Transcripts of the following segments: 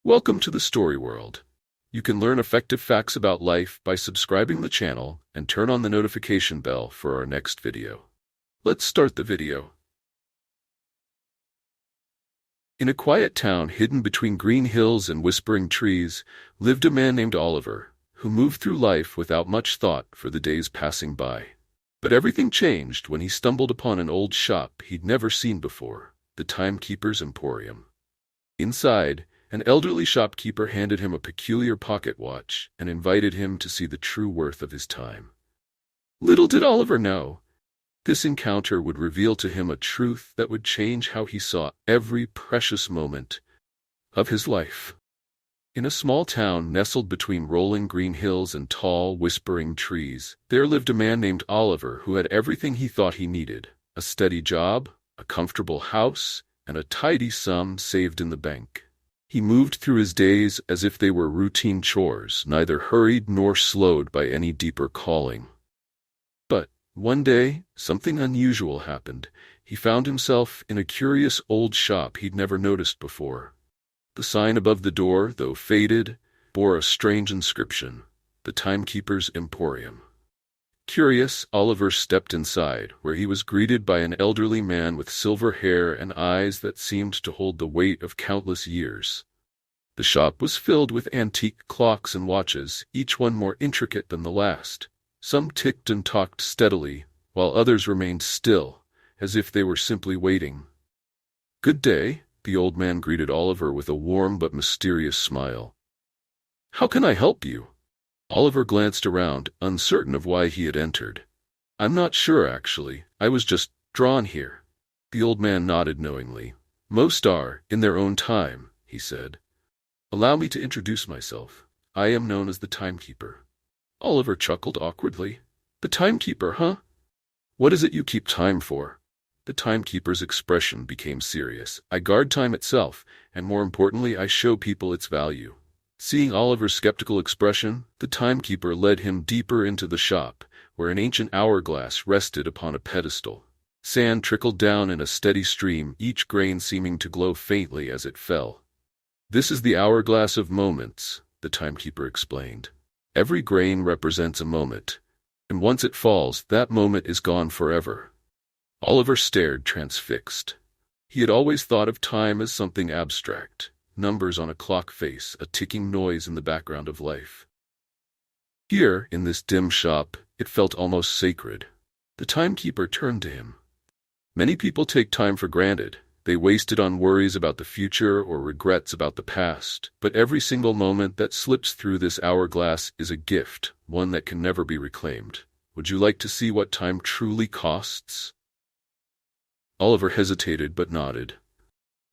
Welcome to the story world. You can learn effective facts about life by subscribing to the channel and turn on the notification bell for our next video. Let's start the video. In a quiet town hidden between green hills and whispering trees, lived a man named Oliver, who moved through life without much thought for the days passing by. But everything changed when he stumbled upon an old shop he'd never seen before, the Timekeeper's Emporium. Inside, an elderly shopkeeper handed him a peculiar pocket watch and invited him to see the true worth of his time. Little did Oliver know, this encounter would reveal to him a truth that would change how he saw every precious moment of his life. In a small town nestled between rolling green hills and tall, whispering trees, there lived a man named Oliver who had everything he thought he needed: a steady job, a comfortable house, and a tidy sum saved in the bank. He moved through his days as if they were routine chores, neither hurried nor slowed by any deeper calling. But one day, something unusual happened. He found himself in a curious old shop he'd never noticed before. The sign above the door, though faded, bore a strange inscription: the Timekeeper's Emporium. Curious, Oliver stepped inside, where he was greeted by an elderly man with silver hair and eyes that seemed to hold the weight of countless years. The shop was filled with antique clocks and watches, each one more intricate than the last. Some ticked and talked steadily, while others remained still, as if they were simply waiting. "Good day," the old man greeted Oliver with a warm but mysterious smile. "How can I help you?" Oliver glanced around, uncertain of why he had entered. "I'm not sure, actually. I was just drawn here." The old man nodded knowingly. "Most are, in their own time," he said. "Allow me to introduce myself. I am known as the Timekeeper." Oliver chuckled awkwardly. "The Timekeeper, huh? What is it you keep time for?" The Timekeeper's expression became serious. "I guard time itself, and more importantly, I show people its value." Seeing Oliver's skeptical expression, the Timekeeper led him deeper into the shop, where an ancient hourglass rested upon a pedestal. Sand trickled down in a steady stream, each grain seeming to glow faintly as it fell. "This is the hourglass of moments," the Timekeeper explained. "Every grain represents a moment, and once it falls, that moment is gone forever." Oliver stared, transfixed. He had always thought of time as something abstract: numbers on a clock face, a ticking noise in the background of life. Here, in this dim shop, it felt almost sacred. The Timekeeper turned to him. "Many people take time for granted. They waste it on worries about the future or regrets about the past. But every single moment that slips through this hourglass is a gift, one that can never be reclaimed. Would you like to see what time truly costs?" Oliver hesitated but nodded.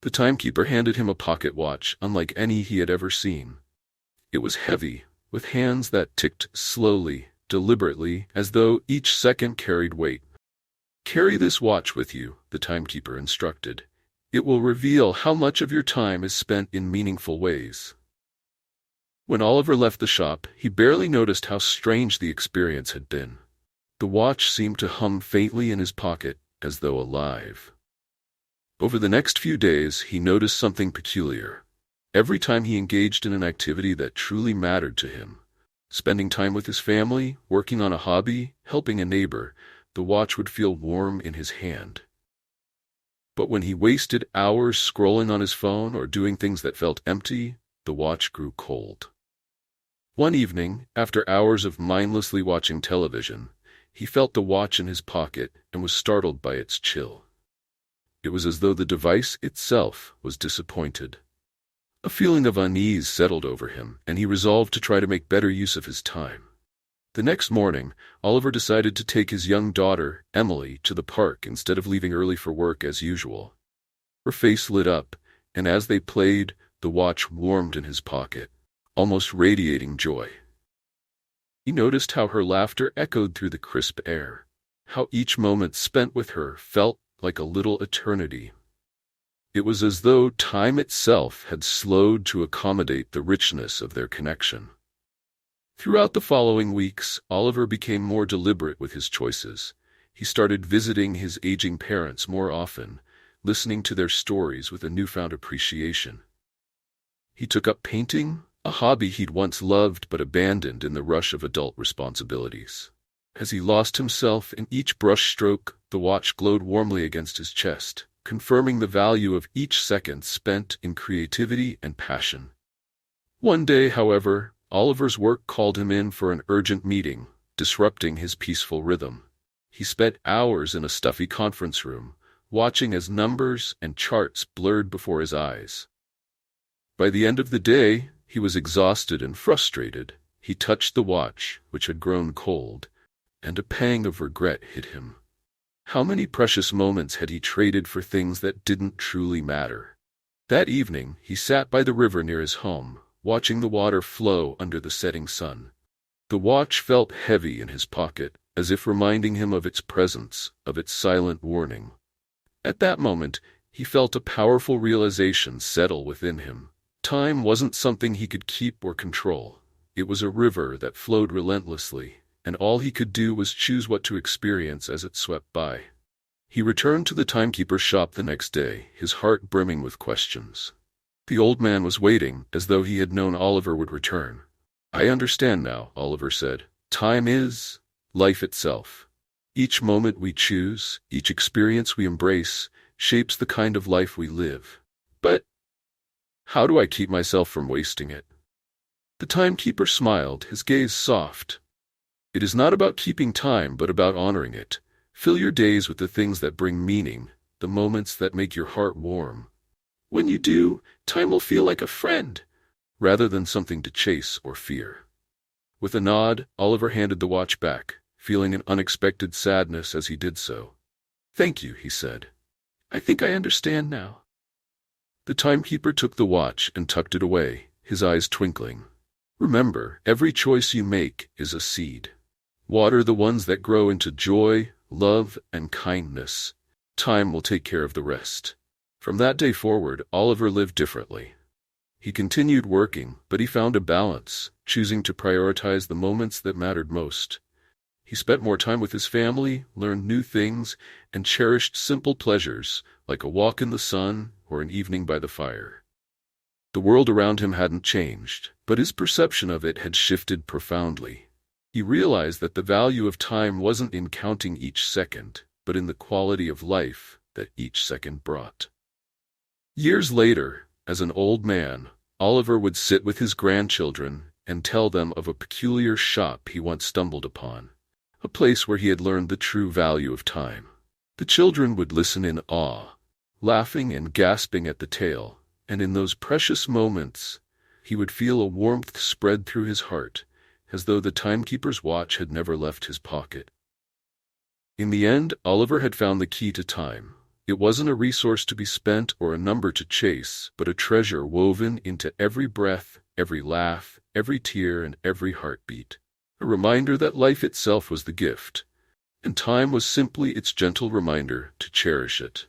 The Timekeeper handed him a pocket watch unlike any he had ever seen. It was heavy, with hands that ticked slowly, deliberately, as though each second carried weight. "Carry this watch with you," the Timekeeper instructed. "It will reveal how much of your time is spent in meaningful ways." When Oliver left the shop, he barely noticed how strange the experience had been. The watch seemed to hum faintly in his pocket, as though alive. Over the next few days, he noticed something peculiar. Every time he engaged in an activity that truly mattered to him, spending time with his family, working on a hobby, helping a neighbor, the watch would feel warm in his hand. But when he wasted hours scrolling on his phone or doing things that felt empty, the watch grew cold. One evening, after hours of mindlessly watching television, he felt the watch in his pocket and was startled by its chill. It was as though the device itself was disappointed. A feeling of unease settled over him, and he resolved to try to make better use of his time. The next morning, Oliver decided to take his young daughter, Emily, to the park instead of leaving early for work as usual. Her face lit up, and as they played, the watch warmed in his pocket, almost radiating joy. He noticed how her laughter echoed through the crisp air, how each moment spent with her felt like a little eternity. It was as though time itself had slowed to accommodate the richness of their connection. Throughout the following weeks, Oliver became more deliberate with his choices. He started visiting his aging parents more often, listening to their stories with a newfound appreciation. He took up painting, a hobby he'd once loved but abandoned in the rush of adult responsibilities. As he lost himself in each brushstroke, the watch glowed warmly against his chest, confirming the value of each second spent in creativity and passion. One day, however, Oliver's work called him in for an urgent meeting, disrupting his peaceful rhythm. He spent hours in a stuffy conference room, watching as numbers and charts blurred before his eyes. By the end of the day, he was exhausted and frustrated. He touched the watch, which had grown cold, and a pang of regret hit him. How many precious moments had he traded for things that didn't truly matter? That evening, he sat by the river near his home, watching the water flow under the setting sun. The watch felt heavy in his pocket, as if reminding him of its presence, of its silent warning. At that moment, he felt a powerful realization settle within him. Time wasn't something he could keep or control. It was a river that flowed relentlessly, and all he could do was choose what to experience as it swept by. He returned to the timekeeper's shop the next day, his heart brimming with questions. The old man was waiting, as though he had known Oliver would return. "I understand now," Oliver said. "Time is life itself. Each moment we choose, each experience we embrace, shapes the kind of life we live. But how do I keep myself from wasting it?" The timekeeper smiled, his gaze soft. "It is not about keeping time, but about honoring it. Fill your days with the things that bring meaning, the moments that make your heart warm. When you do, time will feel like a friend, rather than something to chase or fear." With a nod, Oliver handed the watch back, feeling an unexpected sadness as he did so. "Thank you," he said. "I think I understand now." The timekeeper took the watch and tucked it away, his eyes twinkling. "Remember, every choice you make is a seed. Water the ones that grow into joy, love, and kindness. Time will take care of the rest." From that day forward, Oliver lived differently. He continued working, but he found a balance, choosing to prioritize the moments that mattered most. He spent more time with his family, learned new things, and cherished simple pleasures, like a walk in the sun or an evening by the fire. The world around him hadn't changed, but his perception of it had shifted profoundly. He realized that the value of time wasn't in counting each second, but in the quality of life that each second brought. Years later, as an old man, Oliver would sit with his grandchildren and tell them of a peculiar shop he once stumbled upon, a place where he had learned the true value of time. The children would listen in awe, laughing and gasping at the tale, and in those precious moments, he would feel a warmth spread through his heart, as though the timekeeper's watch had never left his pocket. In the end, Oliver had found the key to time. It wasn't a resource to be spent or a number to chase, but a treasure woven into every breath, every laugh, every tear, and every heartbeat. A reminder that life itself was the gift, and time was simply its gentle reminder to cherish it.